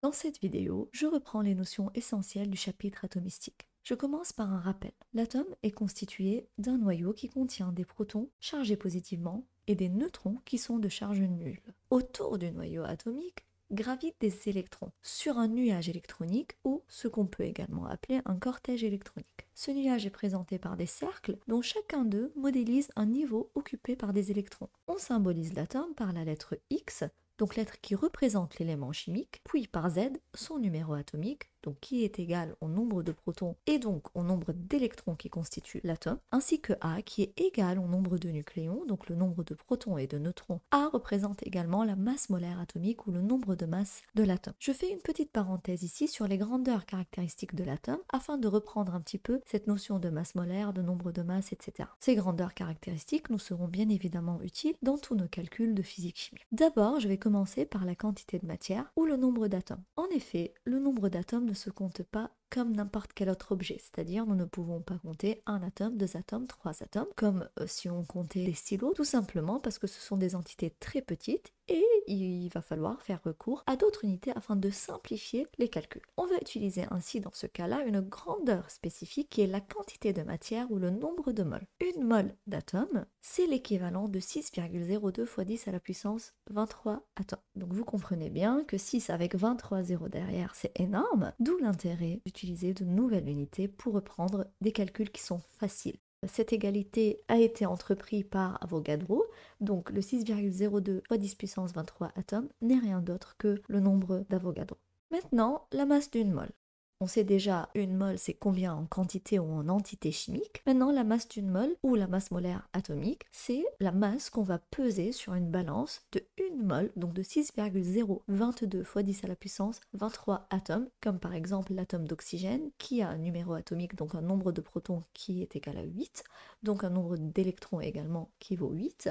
Dans cette vidéo, je reprends les notions essentielles du chapitre atomistique. Je commence par un rappel. L'atome est constitué d'un noyau qui contient des protons chargés positivement et des neutrons qui sont de charge nulle. Autour du noyau atomique gravitent des électrons sur un nuage électronique ou ce qu'on peut également appeler un cortège électronique. Ce nuage est présenté par des cercles dont chacun d'eux modélise un niveau occupé par des électrons. On symbolise l'atome par la lettre X, donc lettre qui représente l'élément chimique, puis par Z, son numéro atomique, donc qui est égal au nombre de protons et donc au nombre d'électrons qui constituent l'atome, ainsi que A qui est égal au nombre de nucléons, donc le nombre de protons et de neutrons. A représente également la masse molaire atomique ou le nombre de masse de l'atome. Je fais une petite parenthèse ici sur les grandeurs caractéristiques de l'atome afin de reprendre un petit peu cette notion de masse molaire, de nombre de masse, etc. Ces grandeurs caractéristiques nous seront bien évidemment utiles dans tous nos calculs de physique-chimie. D'abord, je vais commencer par la quantité de matière ou le nombre d'atomes. En effet, le nombre d'atomes ne se compte pas comme n'importe quel autre objet, c'est-à-dire nous ne pouvons pas compter un atome, deux atomes, trois atomes, comme si on comptait des stylos, tout simplement parce que ce sont des entités très petites et il va falloir faire recours à d'autres unités afin de simplifier les calculs. On va utiliser ainsi dans ce cas-là une grandeur spécifique qui est la quantité de matière ou le nombre de moles. Une mole d'atome, c'est l'équivalent de 6,02 fois 10 à la puissance 23 atomes. Donc vous comprenez bien que 6 avec 23 zéros derrière, c'est énorme, d'où l'intérêt d'utiliser de nouvelles unités pour reprendre des calculs qui sont faciles. Cette égalité a été entreprise par Avogadro, donc le 6,02 fois 10 puissance 23 atomes n'est rien d'autre que le nombre d'Avogadro. Maintenant, la masse d'une mole. On sait déjà une mole c'est combien en quantité ou en entité chimique. Maintenant la masse d'une mole ou la masse molaire atomique, c'est la masse qu'on va peser sur une balance de une mole, donc de 6,022 fois 10 à la puissance 23 atomes, comme par exemple l'atome d'oxygène qui a un numéro atomique, donc un nombre de protons qui est égal à 8, donc un nombre d'électrons également qui vaut 8.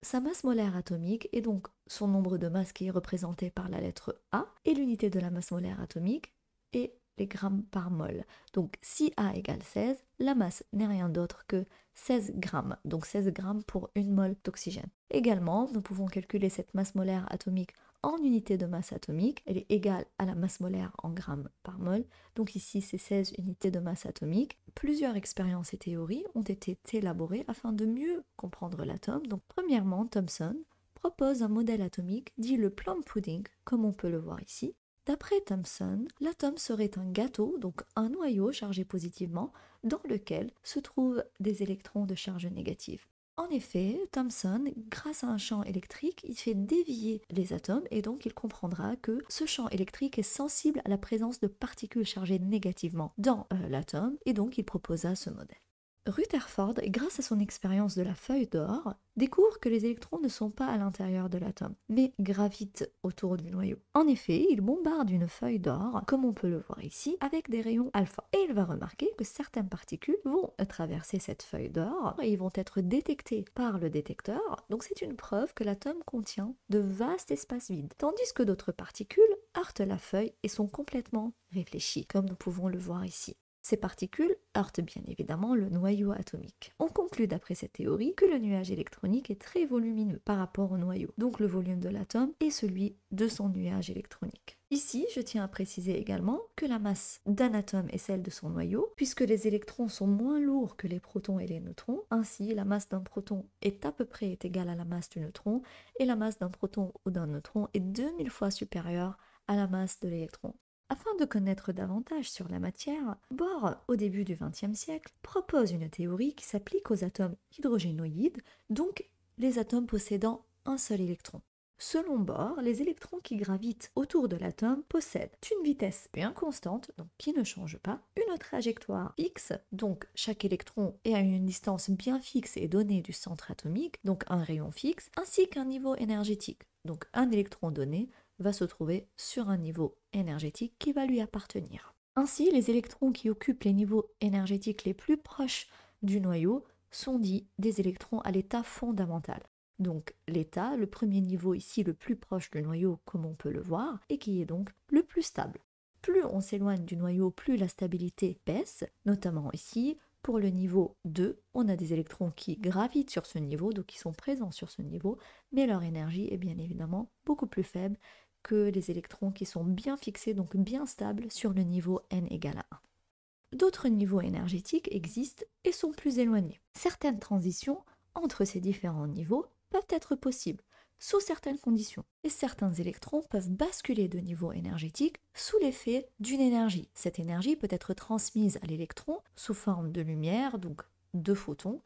Sa masse molaire atomique est donc son nombre de masse qui est représenté par la lettre A, et l'unité de la masse molaire atomique est les grammes par mol. Donc si A égale 16, la masse n'est rien d'autre que 16 grammes, donc 16 grammes pour une mole d'oxygène. Également, nous pouvons calculer cette masse molaire atomique en unité de masse atomique, elle est égale à la masse molaire en grammes par mol, donc ici c'est 16 unités de masse atomique. Plusieurs expériences et théories ont été élaborées afin de mieux comprendre l'atome. Donc premièrement, Thomson propose un modèle atomique dit le plum pudding, comme on peut le voir ici. D'après Thomson, l'atome serait un gâteau, donc un noyau chargé positivement, dans lequel se trouvent des électrons de charge négative. En effet, Thomson, grâce à un champ électrique, il fait dévier les atomes et donc il comprendra que ce champ électrique est sensible à la présence de particules chargées négativement dans l'atome et donc il proposa ce modèle. Rutherford, grâce à son expérience de la feuille d'or, découvre que les électrons ne sont pas à l'intérieur de l'atome, mais gravitent autour du noyau. En effet, il bombarde une feuille d'or, comme on peut le voir ici, avec des rayons alpha. Et il va remarquer que certaines particules vont traverser cette feuille d'or et ils vont être détectés par le détecteur. Donc c'est une preuve que l'atome contient de vastes espaces vides, tandis que d'autres particules heurtent la feuille et sont complètement réfléchies, comme nous pouvons le voir ici. Ces particules heurtent bien évidemment le noyau atomique. On conclut d'après cette théorie que le nuage électronique est très volumineux par rapport au noyau, donc le volume de l'atome est celui de son nuage électronique. Ici, je tiens à préciser également que la masse d'un atome est celle de son noyau, puisque les électrons sont moins lourds que les protons et les neutrons. Ainsi, la masse d'un proton est à peu près égale à la masse du neutron, et la masse d'un proton ou d'un neutron est 2000 fois supérieure à la masse de l'électron. Afin de connaître davantage sur la matière, Bohr, au début du XXe siècle, propose une théorie qui s'applique aux atomes hydrogénoïdes, donc les atomes possédant un seul électron. Selon Bohr, les électrons qui gravitent autour de l'atome possèdent une vitesse bien constante, donc qui ne change pas, une trajectoire fixe, donc chaque électron est à une distance bien fixe et donnée du centre atomique, donc un rayon fixe, ainsi qu'un niveau énergétique, donc un électron donné va se trouver sur un niveau énergétique qui va lui appartenir. Ainsi, les électrons qui occupent les niveaux énergétiques les plus proches du noyau sont dits des électrons à l'état fondamental. Donc l'état, le premier niveau ici le plus proche du noyau comme on peut le voir, et qui est donc le plus stable. Plus on s'éloigne du noyau, plus la stabilité baisse, notamment ici. Pour le niveau 2, on a des électrons qui gravitent sur ce niveau, donc qui sont présents sur ce niveau, mais leur énergie est bien évidemment beaucoup plus faible que les électrons qui sont bien fixés, donc bien stables, sur le niveau n égale à 1. D'autres niveaux énergétiques existent et sont plus éloignés. Certaines transitions entre ces différents niveaux peuvent être possibles, sous certaines conditions. Et certains électrons peuvent basculer de niveau énergétique sous l'effet d'une énergie. Cette énergie peut être transmise à l'électron sous forme de lumière, donc de photons.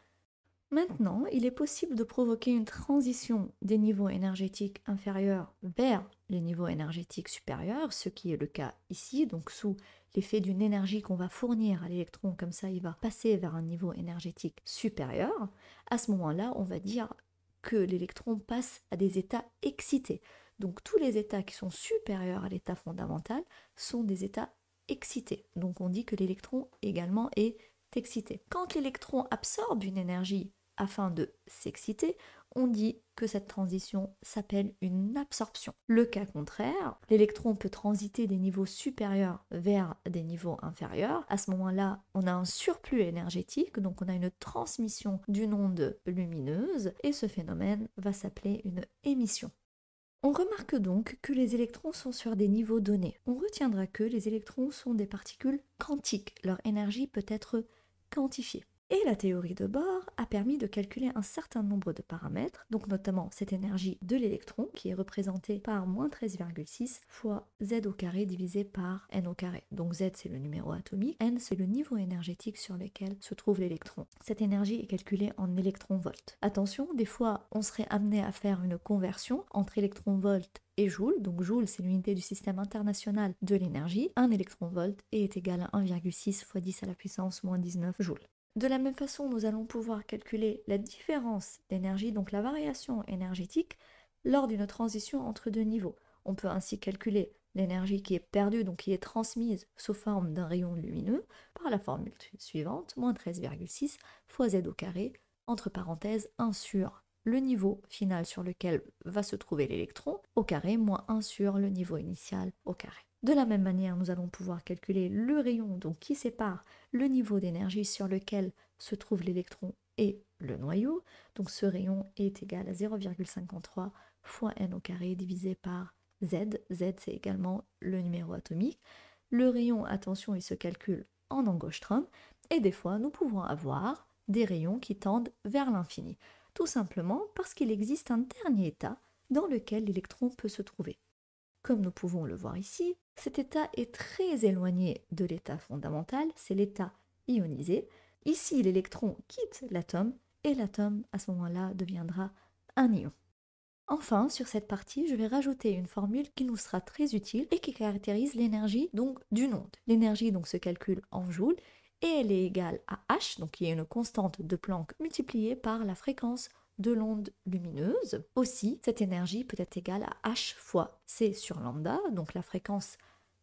Maintenant, il est possible de provoquer une transition des niveaux énergétiques inférieurs vers les niveaux énergétiques supérieurs, ce qui est le cas ici, donc sous l'effet d'une énergie qu'on va fournir à l'électron, comme ça il va passer vers un niveau énergétique supérieur. À ce moment-là, on va dire que l'électron passe à des états excités. Donc tous les états qui sont supérieurs à l'état fondamental sont des états excités. Donc on dit que l'électron également est excité. Quand l'électron absorbe une énergie afin de s'exciter, on dit que cette transition s'appelle une absorption. Le cas contraire, l'électron peut transiter des niveaux supérieurs vers des niveaux inférieurs. À ce moment-là, on a un surplus énergétique, donc on a une transmission d'une onde lumineuse, et ce phénomène va s'appeler une émission. On remarque donc que les électrons sont sur des niveaux donnés. On retiendra que les électrons sont des particules quantiques. Leur énergie peut être quantifiée. Et la théorie de Bohr a permis de calculer un certain nombre de paramètres, donc notamment cette énergie de l'électron qui est représentée par moins 13,6 fois Z au carré divisé par N au carré. Donc Z c'est le numéro atomique, N c'est le niveau énergétique sur lequel se trouve l'électron. Cette énergie est calculée en électron-volt. Attention, des fois on serait amené à faire une conversion entre électron-volt et joule, donc joule c'est l'unité du système international de l'énergie. Un électron-volt est égal à 1,6 fois 10 à la puissance moins 19 joules. De la même façon, nous allons pouvoir calculer la différence d'énergie, donc la variation énergétique, lors d'une transition entre deux niveaux. On peut ainsi calculer l'énergie qui est perdue, donc qui est transmise sous forme d'un rayon lumineux, par la formule suivante, moins 13,6 fois Z au carré, entre parenthèses 1 sur le niveau final sur lequel va se trouver l'électron, au carré, moins 1 sur le niveau initial au carré. De la même manière, nous allons pouvoir calculer le rayon donc, qui sépare le niveau d'énergie sur lequel se trouve l'électron et le noyau. Donc ce rayon est égal à 0,53 fois n au carré divisé par Z. Z c'est également le numéro atomique. Le rayon, attention, il se calcule en angstrom et des fois nous pouvons avoir des rayons qui tendent vers l'infini. Tout simplement parce qu'il existe un dernier état dans lequel l'électron peut se trouver. Comme nous pouvons le voir ici, cet état est très éloigné de l'état fondamental, c'est l'état ionisé. Ici, l'électron quitte l'atome et l'atome, à ce moment-là, deviendra un ion. Enfin, sur cette partie, je vais rajouter une formule qui nous sera très utile et qui caractérise l'énergie donc d'une onde. L'énergie donc se calcule en joules et elle est égale à H, donc qui est une constante de Planck multipliée par la fréquence de l'onde lumineuse. Aussi, cette énergie peut être égale à h fois c sur lambda, donc la fréquence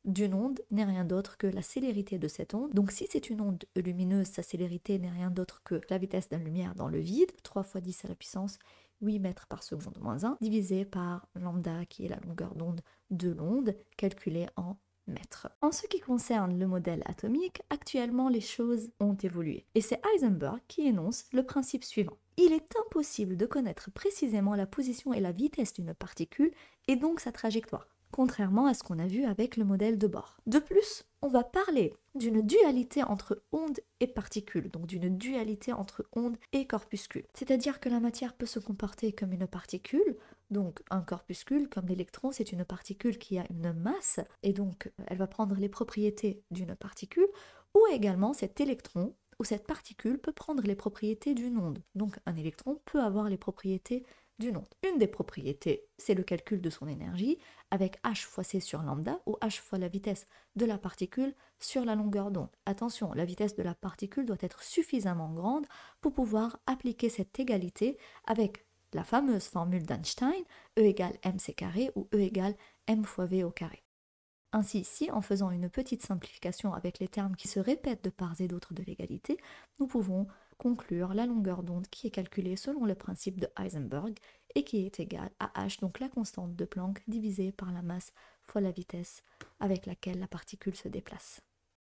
d'une onde n'est rien d'autre que la célérité de cette onde. Donc si c'est une onde lumineuse, sa célérité n'est rien d'autre que la vitesse de la lumière dans le vide, 3 fois 10 à la puissance 8 mètres par seconde moins 1, divisé par lambda qui est la longueur d'onde de l'onde, calculée en mètres. En ce qui concerne le modèle atomique, actuellement les choses ont évolué. Et c'est Heisenberg qui énonce le principe suivant. Il est impossible de connaître précisément la position et la vitesse d'une particule et donc sa trajectoire, contrairement à ce qu'on a vu avec le modèle de Bohr. De plus, on va parler d'une dualité entre onde et particule, donc d'une dualité entre onde et corpuscule. C'est-à-dire que la matière peut se comporter comme une particule, donc un corpuscule, comme l'électron, c'est une particule qui a une masse, et donc elle va prendre les propriétés d'une particule, ou également cet électron, ou cette particule peut prendre les propriétés d'une onde. Donc un électron peut avoir les propriétés d'une onde. Une des propriétés, c'est le calcul de son énergie avec h fois c sur lambda, ou h fois la vitesse de la particule sur la longueur d'onde. Attention, la vitesse de la particule doit être suffisamment grande pour pouvoir appliquer cette égalité avec la fameuse formule d'Einstein, E égale mc carré ou E égale m fois v au carré. Ainsi, ici, en faisant une petite simplification avec les termes qui se répètent de part et d'autre de l'égalité, nous pouvons conclure la longueur d'onde qui est calculée selon le principe de Heisenberg et qui est égale à h, donc la constante de Planck, divisée par la masse fois la vitesse avec laquelle la particule se déplace.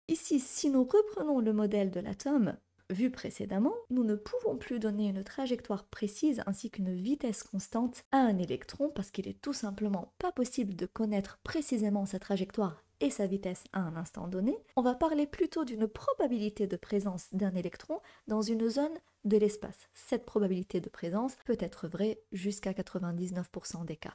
Ici, si nous reprenons le modèle de l'atome, vu précédemment, nous ne pouvons plus donner une trajectoire précise ainsi qu'une vitesse constante à un électron parce qu'il est tout simplement pas possible de connaître précisément sa trajectoire et sa vitesse à un instant donné. On va parler plutôt d'une probabilité de présence d'un électron dans une zone de l'espace. Cette probabilité de présence peut être vraie jusqu'à 99% des cas.